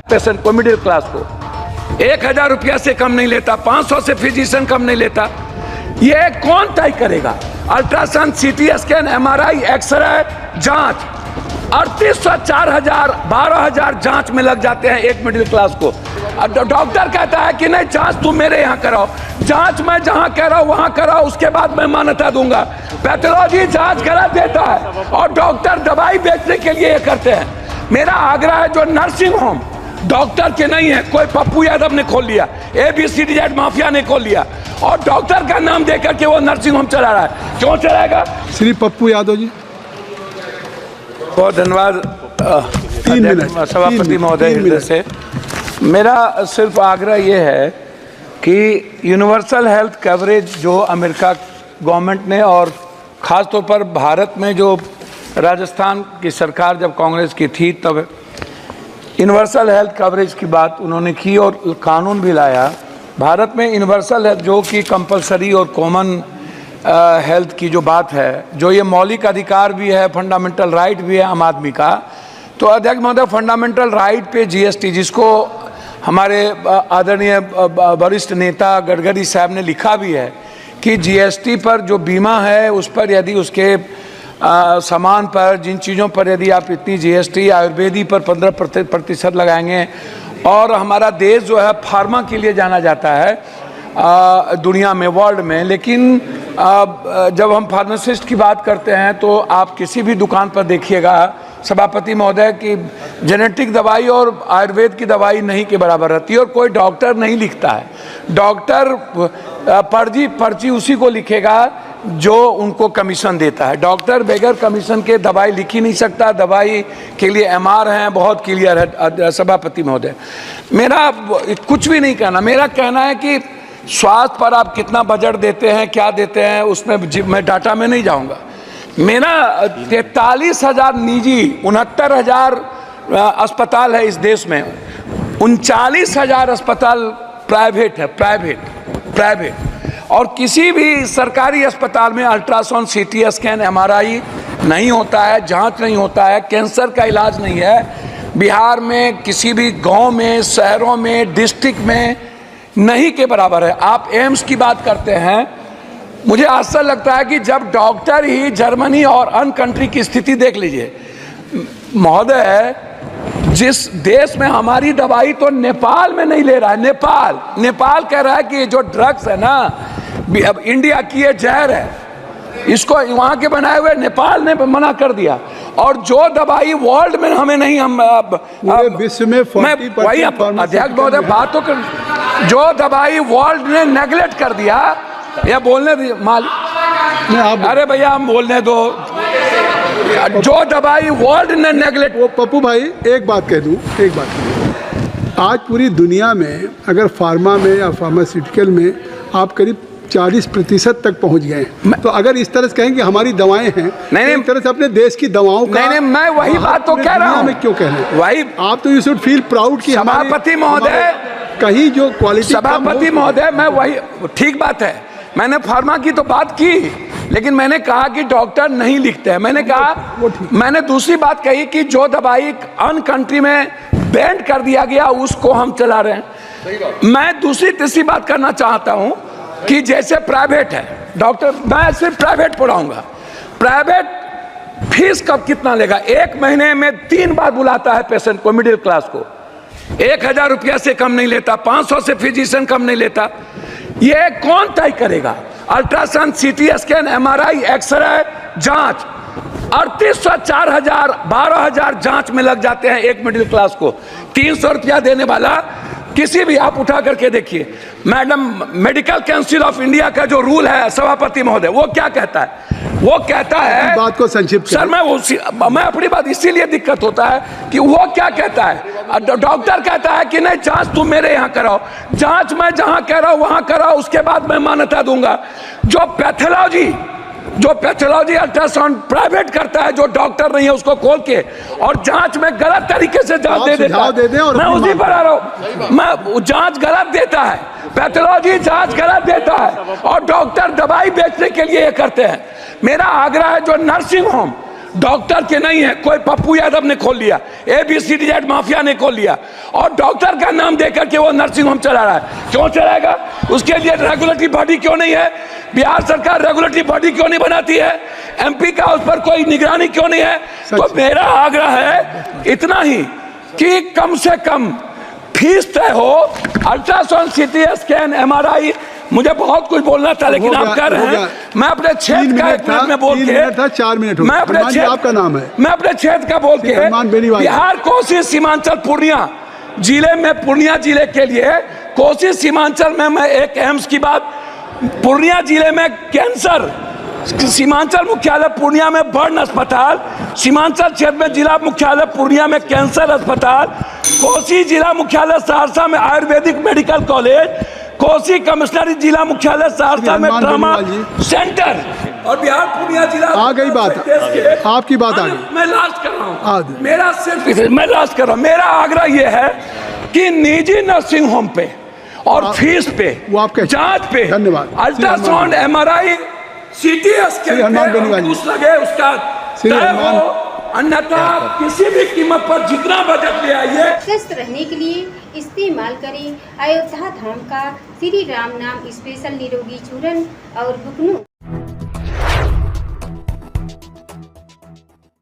Patient को, middle class को 1000 रुपया से कम नहीं लेता, 500 से फिजिशियन कम नहीं लेता। ये कौन तय करेगा? Ultrasound, CT scan, MRI, x ray, जांच 3800, 4000, 12000 जांच में लग जाते हैं एक मिडिल क्लास को। डॉक्टर कहता है कि नहीं, जांच तुम मेरे यहाँ कराओ, जांच मैं जहाँ कह रहा हूँ वहाँ कराओ, उसके बाद मैं मान्यता दूंगा। पैथोलॉजी जांच करा देता है और डॉक्टर दवाई बेचने के लिए ये करते हैं। मेरा आग्रह है, जो नर्सिंग होम डॉक्टर के नहीं है, कोई पप्पू यादव ने खोल लिया, ABCD माफिया ने खोल लिया और डॉक्टर का नाम देकर के वो नर्सिंग होम चला रहा है। क्यों चलाएगा? श्री पप्पू यादव जी, बहुत धन्यवाद सभापति महोदय से। मेरा सिर्फ आग्रह ये है कि यूनिवर्सल हेल्थ कवरेज जो अमेरिका गवर्नमेंट ने और ख़ास तौर पर भारत में जो राजस्थान की सरकार जब कांग्रेस की थी तब यूनिवर्सल हेल्थ कवरेज की बात उन्होंने की और कानून भी लाया। भारत में यूनिवर्सल हेल्थ जो कि कंपलसरी और कॉमन हेल्थ की जो बात है, जो ये मौलिक अधिकार भी है, फंडामेंटल राइट भी है आम आदमी का। तो अध्यक्ष महोदय, फंडामेंटल राइट पे GST, जिसको हमारे आदरणीय वरिष्ठ नेता गडकरी साहब ने लिखा भी है कि GST पर जो बीमा है उस पर यदि उसके सामान पर, जिन चीज़ों पर यदि आप इतनी GST, आयुर्वेदी पर 15% लगाएंगे, और हमारा देश जो है फार्मा के लिए जाना जाता है दुनिया में, वर्ल्ड में। लेकिन जब हम फार्मासिस्ट की बात करते हैं तो आप किसी भी दुकान पर देखिएगा सभापति महोदय की जेनेटिक दवाई और आयुर्वेद की दवाई नहीं के बराबर रहती है और कोई डॉक्टर नहीं लिखता है। डॉक्टर पर्ची उसी को लिखेगा जो उनको कमीशन देता है। डॉक्टर बगैर कमीशन के दवाई लिख ही नहीं सकता। दवाई के लिए MR हैं, बहुत क्लियर है सभापति महोदय। मेरा कुछ भी नहीं कहना, मेरा कहना है कि स्वास्थ्य पर आप कितना बजट देते हैं, क्या देते हैं, उसमें मैं डाटा में नहीं जाऊंगा। मेरा 43,000 निजी, 69,000 अस्पताल है इस देश में, 39,000 अस्पताल प्राइवेट है, प्राइवेट। और किसी भी सरकारी अस्पताल में अल्ट्रासाउंड, CT स्कैन, MRI नहीं होता है, जांच नहीं होता है, कैंसर का इलाज नहीं है। बिहार में किसी भी गांव में, शहरों में, डिस्ट्रिक्ट में नहीं के बराबर है। आप एम्स की बात करते हैं, मुझे आश्चर्य लगता है कि जब डॉक्टर ही जर्मनी और अन्य कंट्री की स्थिति देख लीजिए महोदय, जिस देश में हमारी दवाई तो नेपाल में नहीं ले रहा है, नेपाल कह रहा है कि जो ड्रग्स है ना, अब इंडिया की ये जहर है, इसको वहाँ के बनाए हुए नेपाल ने मना कर दिया। और जो दवाई वर्ल्ड में हमें नहीं, हम विश्व में वही अध्यक्ष महोदय बात तो कर, जो दवाई वर्ल्ड ने नेगलेक्ट कर दिया, या बोलने दी अरे भैया हम बोलने दो, जो दवाई वर्ल्ड ने नेगलेक्ट। वो पप्पू भाई एक बात कह दूं, आज पूरी दुनिया में अगर फार्मा में या फार्मास्यूटिकल में आप करीब 40% तक पहुंच गए, तो अगर इस तरह से कहें कि हमारी दवाएं हैं, नहीं, इस तरह से अपने देश की दवाओं का, नहीं, मैं वही बात तो कह रहा हूं। मैं क्यों कह रहा हूं वही, आप तो यू शुड फील प्राउड कि सभापति महोदय, कहीं जो क्वालिटी, सभापति महोदय, मैं वही, ठीक बात है, मैंने फार्मा की तो बात की, लेकिन मैंने कहा कि डॉक्टर नहीं लिखते हैं। मैंने दूसरी बात कही कि जो दवाई अन्य कंट्री में बैन कर दिया गया उसको हम चला रहे हैं। मैं दूसरी तीसरी बात करना चाहता हूं कि जैसे प्राइवेट है डॉक्टर, मैं सिर्फ प्राइवेट पढ़ाऊंगा, प्राइवेट फीस कब कितना लेगा? 1 महीने में 3 बार बुलाता है पेशेंट को, मिडिल क्लास को 1000 रुपया से कम नहीं लेता, 500 से फिजिशियन कम नहीं लेता। ये कौन तय करेगा? Ultrasound, CT scan, MRI, X ray, जांच 3800, 4000, 12000 जांच में लग जाते हैं एक मिडिल क्लास को। 300 रुपया देने वाला किसी भी, आप उठा करके देखिए madam, medical council of India का जो रूल है सभापति महोदय, वो क्या कहता है? वो कहता है, बात को संक्षिप्त सर, मैं अपनी बात इसीलिए दिक्कत होता है कि वो क्या कहता है, डॉक्टर कहता है कि नहीं, जांच तुम मेरे यहाँ कराओ, जांच मैं जहाँ कह रहा हूँ वहाँ कराओ, उसके बाद मैं मान्यता दूंगा। जो पैथोलॉजी अल्ट्रासाउंड प्राइवेट करता है, जो डॉक्टर नहीं है उसको खोल के, और जांच में गलत तरीके से जांच दे देता है। मैं उसी पर आ रहा हूँ, मैं जांच गलत देता है, पैथोलॉजी जांच गलत देता है और डॉक्टर दवाई बेचने के लिए ये करते हैं। मेरा आग्रह है, जो नर्सिंग होम डॉक्टर के नहीं है, कोई पप्पू यादव ने खोल लिया, ABCD माफिया ने खोल लिया, और डॉक्टर का नाम देकर के वो नर्सिंग होम चला रहा है। क्यों चलाएगा? उसके लिए रेगुलेटरी बॉडी क्यों नहीं है? बिहार सरकार रेगुलेटरी बॉडी क्यों नहीं बनाती है? MP का उस पर कोई निगरानी क्यों नहीं है? तो मेरा आग्रह है इतना ही कि कम से कम फीस तय हो, अल्ट्रासाउंड, CT स्कैन, MRI। मुझे बहुत कुछ बोलना था लेकिन आप कर रहे हैं। मैं अपने क्षेत्र का 1 मिनट में बोल के 4 मिनट मैं अपने क्षेत्र, आपका नाम है, मैं अपने क्षेत्र का बोल के बिहार, कोसी, सीमांचल, पूर्णिया जिले में, पूर्णिया जिले के लिए कोसी सीमांचल में मैं एक एम्स की बात, पूर्णिया जिले में कैंसर, सीमांचल मुख्यालय पूर्णिया में बर्न अस्पताल, सीमांचल क्षेत्र में जिला मुख्यालय पूर्णिया में कैंसर अस्पताल, कोसी जिला मुख्यालय सहरसा में आयुर्वेदिक मेडिकल कॉलेज, कोसी कमिश्नरी जिला मुख्यालय सहरसा में ट्रामा सेंटर, और बिहार पूर्णिया जिला। आ गई बात, आपकी बात आ गई। मैं लास्ट कर रहा हूँ, मेरा सिर्फ मैं लास्ट कर रहा हूँ। मेरा आग्रह यह है कि निजी नर्सिंग होम पे और फीस पे, जांच पे, अल्ट्रासाउंड, MRI, CT स्कैन घूस लगे उसका तय हो, अन्यथा किसी भी कीमत पर जितना बजट ले आइए। स्वस्थ रहने के लिए इस्तेमाल करें अयोध्या धाम का श्री राम नाम स्पेशल निरोगी चूर्ण और बुकनू।